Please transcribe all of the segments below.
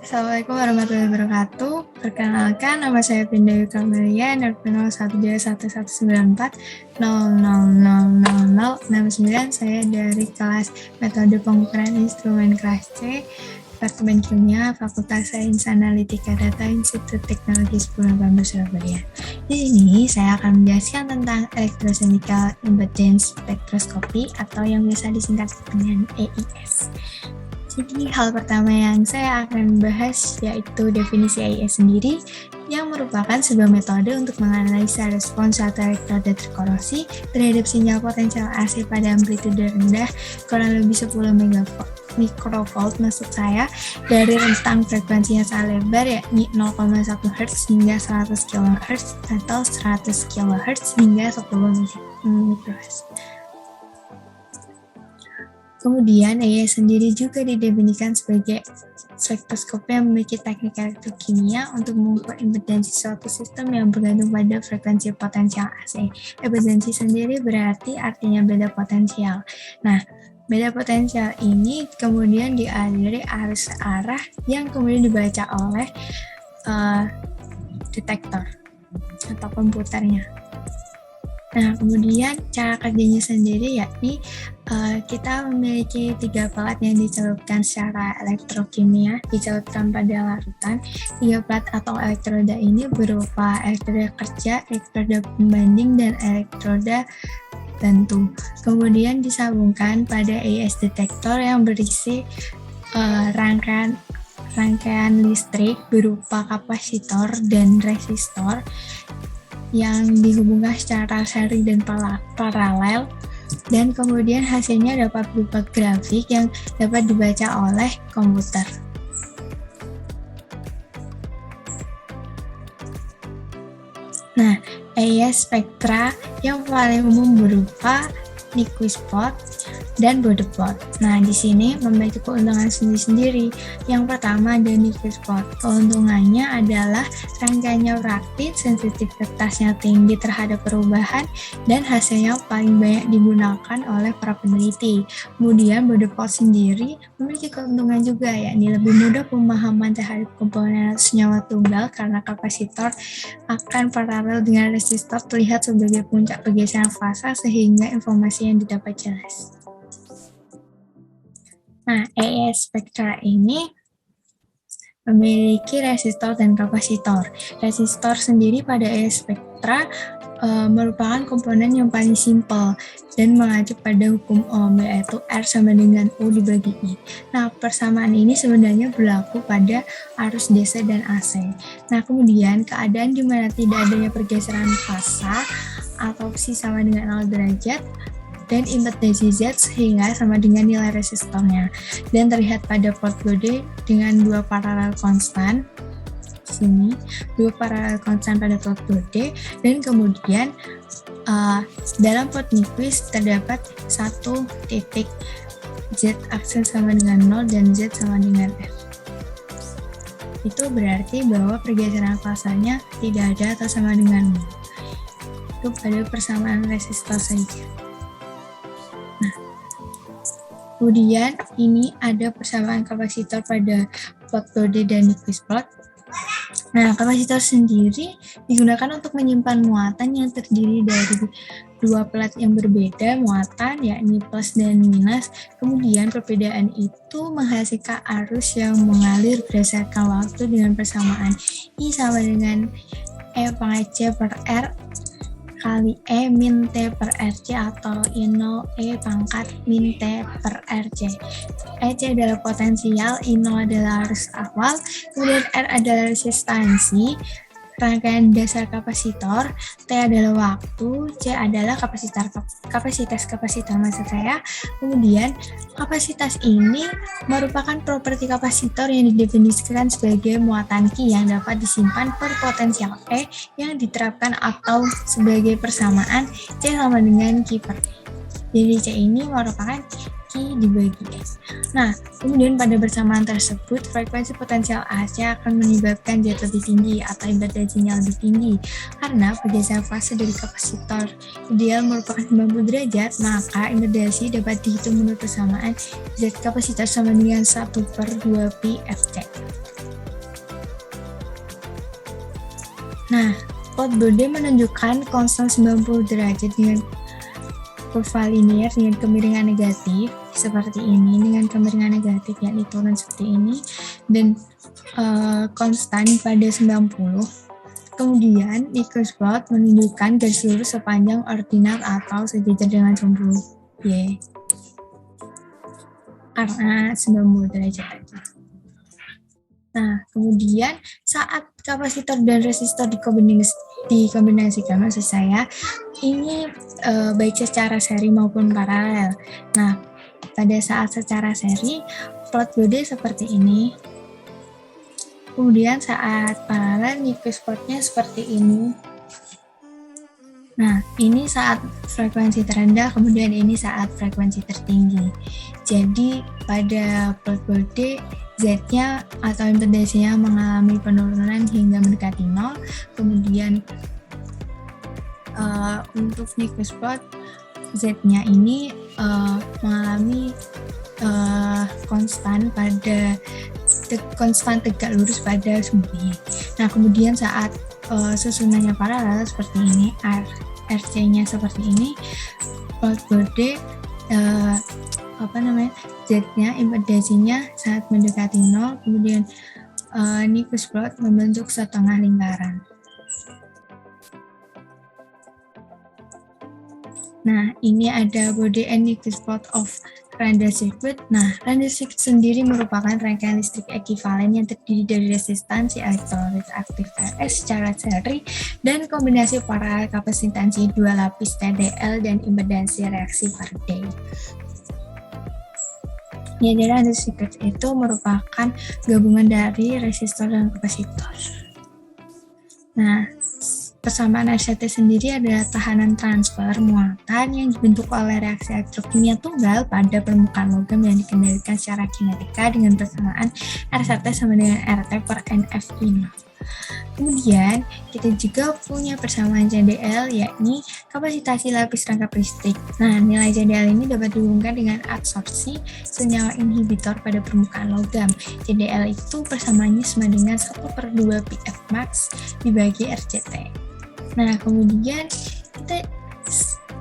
Assalamualaikum warahmatullahi wabarakatuh. Perkenalkan, nama saya Pindayu Kamelia, NRP 012194000069. Saya dari kelas Metode Pengukuran Instrumen kelas C, Departemen Kimia, Fakultas Sains Analitika Data, Institut Teknologi 10 Surabaya. Di sini saya akan menjelaskan tentang Electrochemical Impedance Spectroscopy atau yang biasa disingkat dengan EIS. Jadi hal pertama yang saya akan bahas yaitu definisi EIS sendiri, yang merupakan sebuah metode untuk menganalisa respons suatu elektroda terkorosi terhadap sinyal potensial AC pada amplitude rendah kurang lebih 10 mikrovolt maksud saya, dari rentang frekuensinya sangat lebar yakni 0,1 Hz hingga 100 kHz atau 100 kHz hingga 10 mikrohertz. Kemudian, EIS sendiri juga didefinisikan sebagai spektroskopi yang memiliki teknik elektrokimia untuk mengukur impedansi suatu sistem yang bergantung pada frekuensi potensial AC. Impedansi sendiri berarti artinya beda potensial. Nah, beda potensial ini kemudian dialiri arus arah yang kemudian dibaca oleh detektor atau komputernya. Nah, kemudian cara kerjanya sendiri yakni kita memiliki 3 pelat yang dicelupkan secara elektrokimia, dicelupkan pada larutan. 3 pelat atau elektroda ini berupa elektroda kerja, elektroda pembanding, dan elektroda bantu. Kemudian disambungkan pada EIS detektor yang berisi rangkaian listrik berupa kapasitor dan resistor yang dihubungkan secara seri dan paralel, dan kemudian hasilnya dapat berupa grafik yang dapat dibaca oleh komputer. Nah, EIS spektra yang paling umum berupa liquid spot dan border plot. Nah, di sini memiliki keuntungan sendiri-sendiri. Yang pertama ada liquid spot. Keuntungannya adalah rangkaiannya praktis, sensitivitasnya tinggi terhadap perubahan, dan hasilnya paling banyak digunakan oleh para peneliti. Kemudian border plot sendiri memiliki keuntungan juga, yakni lebih mudah pemahaman terhadap komponen senyawa tunggal karena kapasitor akan paralel dengan resistor terlihat sebagai puncak pergeseran fasa sehingga informasi yang didapat jelas. Nah, EIS spektra ini memiliki resistor dan kapasitor. Resistor sendiri pada EIS spektra merupakan komponen yang paling simpel dan mengacu pada hukum Ohm, yaitu R sama dengan U dibagi I. Nah, persamaan ini sebenarnya berlaku pada arus DC dan AC. Nah, kemudian keadaan di mana tidak adanya pergeseran fasa atau psi sama dengan 0 derajat dan impedansi Z sehingga sama dengan nilai resistornya, dan terlihat pada port body dengan 2 paralel konstan sini, 2 paralel konstan pada port body, dan kemudian dalam port Nyquist terdapat 1 titik Z aksen sama dengan 0 dan Z sama dengan F. Itu berarti bahwa pergeseran fasanya tidak ada atau sama dengan 0. Itu pada persamaan resistor saja. Nah, kemudian ini ada persamaan kapasitor pada plot body dan Nyquist plot. Nah, kapasitor sendiri digunakan untuk menyimpan muatan yang terdiri dari 2 pelat yang berbeda muatan, yakni plus dan minus. Kemudian perbedaan itu menghasilkan arus yang mengalir berdasarkan waktu dengan persamaan I sama dengan E pangkat C per R kali E min T per RC atau I0 E pangkat min T per RC. EC adalah potensial, I0 adalah arus awal, kemudian R adalah resistansi, rangkaian dasar kapasitor, T adalah waktu, C adalah kapasitas kapasitor maksud saya. Kemudian kapasitas ini merupakan properti kapasitor yang didefinisikan sebagai muatan Q yang dapat disimpan per potensial E yang diterapkan atau sebagai persamaan C sama dengan Q per E. Jadi C ini merupakan Q dibagi S. Nah, kemudian pada bersamaan tersebut, frekuensi potensial AC akan menyebabkan Z lebih tinggi atau impedansinya lebih tinggi. Karena pergeseran fase dari kapasitor ideal merupakan 90 derajat, maka impedansi dapat dihitung menurut persamaan Z kapasitor sama dengan 1/2 pi Fc. Nah, plot Bode menunjukkan konstan 90 derajat dengan kurva linier dengan kemiringan negatif seperti ini, dengan kemiringan negatif yakni turun seperti ini, dan konstan pada 90. Kemudian Nyquist plot menunjukkan garis lurus sepanjang ordinat atau sejajar dengan sumbu Y karena 90 derajat tadi. Nah, kemudian saat kapasitor dan resistor dikombinasikan, maksud saya, ini baik secara seri maupun paralel. Nah, pada saat secara seri, plot Bode seperti ini. Kemudian saat paralel, Nyquist plotnya seperti ini. Nah, ini saat frekuensi terendah, kemudian ini saat frekuensi tertinggi. Jadi, pada plot Bode, Z-nya atau impedansinya mengalami penurunan hingga mendekati 0. Kemudian untuk Nyquist plot, Z-nya ini mengalami konstan tegak lurus pada sumbu Y. Nah, kemudian saat susunannya paralel seperti ini, RC-nya seperti ini, plot Bode Z-nya, impedansinya saat mendekati 0, kemudian Nyquist plot membentuk setengah lingkaran. Nah, ini ada Bode and Nyquist plot of Randall circuit. Nah, Randall circuit sendiri merupakan rangkaian listrik ekivalen yang terdiri dari resistansi elektrolit aktif RS secara seri dan kombinasi paralel kapasitansi dua lapis TDL dan impedansi reaksi Faraday. Jadi Randall circuit itu merupakan gabungan dari resistor dan kapasitor. Nah, persamaan RCT sendiri adalah tahanan transfer muatan yang dibentuk oleh reaksi elektrokimia tunggal pada permukaan logam yang dikendalikan secara kinetika dengan persamaan RCT sama dengan RT per NFI0. Kemudian, kita juga punya persamaan CDL, yakni kapasitasi lapis rangkap listrik. Nah, nilai CDL ini dapat dihubungkan dengan absorpsi senyawa inhibitor pada permukaan logam. CDL itu persamaannya sama dengan 1/2 pi Fmax dibagi RCT. Nah, kemudian kita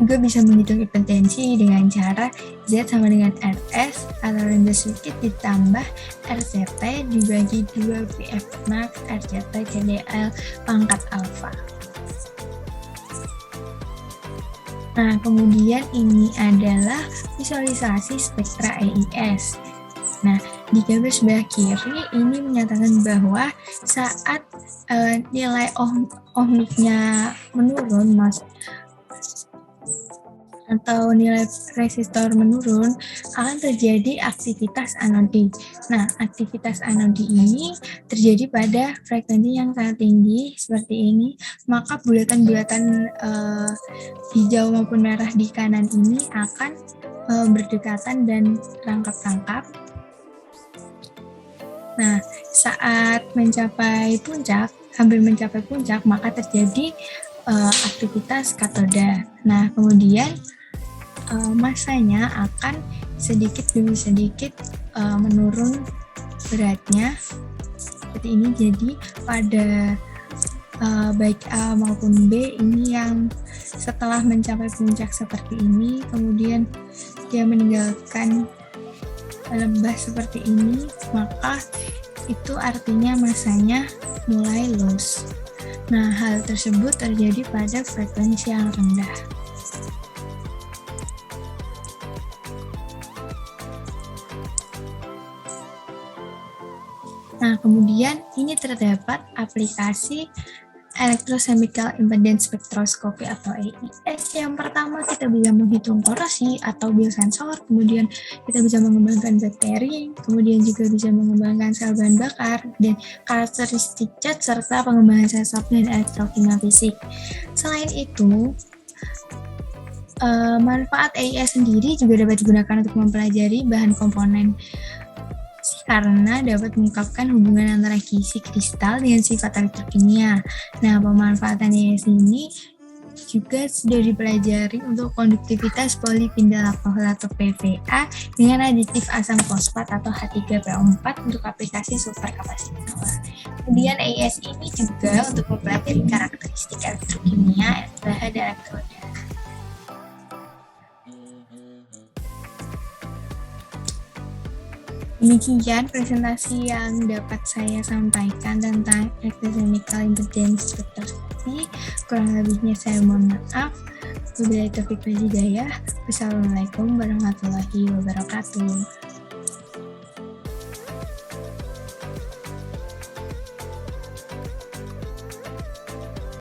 juga bisa menghitung impedansi dengan cara Z sama dengan RS atau Randall circuit ditambah RCT dibagi 2 Pf max RCT CDL pangkat alfa. Nah, kemudian ini adalah visualisasi spektra EIS. Nah, di gambar sebelah kiri ini menyatakan bahwa saat nilai ohmiknya menurun, atau nilai resistor menurun, akan terjadi aktivitas anodi. Nah, aktivitas anodi ini terjadi pada frekuensi yang sangat tinggi seperti ini, maka bulatan-bulatan hijau maupun merah di kanan ini akan berdekatan dan rangkap-rangkap. Nah, saat mencapai puncak, hampir mencapai puncak, maka terjadi aktivitas katoda. Nah, kemudian masanya akan sedikit demi sedikit menurun beratnya seperti ini. Jadi pada baik A maupun B ini yang setelah mencapai puncak seperti ini, kemudian dia meninggalkan lembah seperti ini, maka itu artinya masanya mulai loss. Nah, hal tersebut terjadi pada frekuensi yang rendah. Nah, kemudian ini terdapat aplikasi Electrochemical Impedance Spectroscopy atau EIS. Yang pertama, kita bisa menghitung korosi atau biosensor, kemudian kita bisa mengembangkan bakteri, kemudian juga bisa mengembangkan sel bahan bakar, dan karakteristik cat, serta pengembangan sensor dan elektrokimia fisik. Selain itu, Manfaat AIS sendiri juga dapat digunakan untuk mempelajari bahan komponen karena dapat mengungkapkan hubungan antara gizi kristal dengan sifat elektrokimia. Nah, pemanfaatan AIS ini juga sudah dipelajari untuk konduktivitas polipindol alkohol atau PVA dengan aditif asam fosfat atau H3PO4 untuk aplikasi superkapasitor. Kemudian AIS ini juga untuk mempelajari karakteristik elektrokimia bahan elektroda. Demikian presentasi yang dapat saya sampaikan tentang electrochemical impedance spektroskopi. Kurang lebihnya saya mohon maaf. Wabillahi taufiq wal hidayah. Wassalamualaikum warahmatullahi wabarakatuh.